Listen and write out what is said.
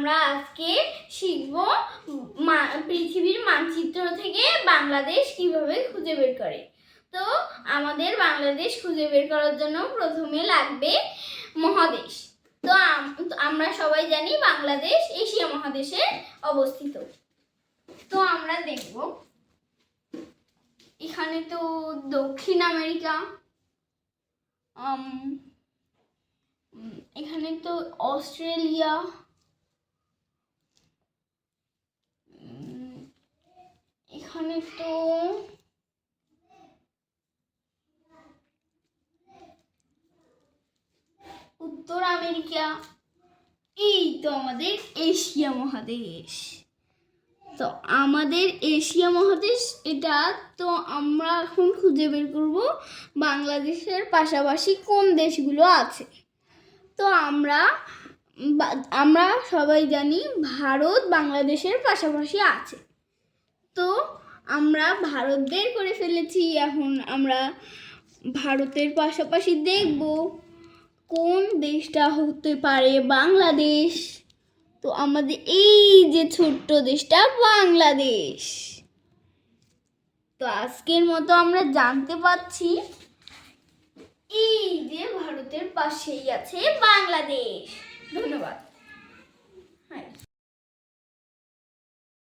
আমরা আজকে শিখব পৃথিবীর মানচিত্র থেকে বাংলাদেশ কিভাবে খুঁজে বের করে। তো আমাদের বাংলাদেশ খুঁজে বের করার জন্য প্রথমে লাগবে মহাদেশ। তো আমরা সবাই জানি বাংলাদেশ এশিয়া মহাদেশে অবস্থিত। তো আমরা দেখব এখানে তো দক্ষিণ আমেরিকা, এখানে তো অস্ট্রেলিয়া, এখানে তো উত্তর আমেরিকা, এই তো আমাদের এশিয়া মহাদেশ। তো আমাদের এশিয়া মহাদেশ এটা। তো আমরা এখন খুঁজে বের করব বাংলাদেশের পাশাপাশি কোন দেশগুলো আছে। তো আমরা সবাই জানি ভারত বাংলাদেশের পাশাপাশি আছে। তো আমরা ভারত বের করে ফেলেছি। এখন আমরা ভারতের পাশাপাশি দেখব কোন দেশটা হতে পারে বাংলাদেশ। তো আমাদের এই যে ছোট্ট দেশটা বাংলাদেশ। তো আজকের মতো আমরা জানতে পারছি এই যে ভারতের পাশেই আছে বাংলাদেশ। ধন্যবাদ।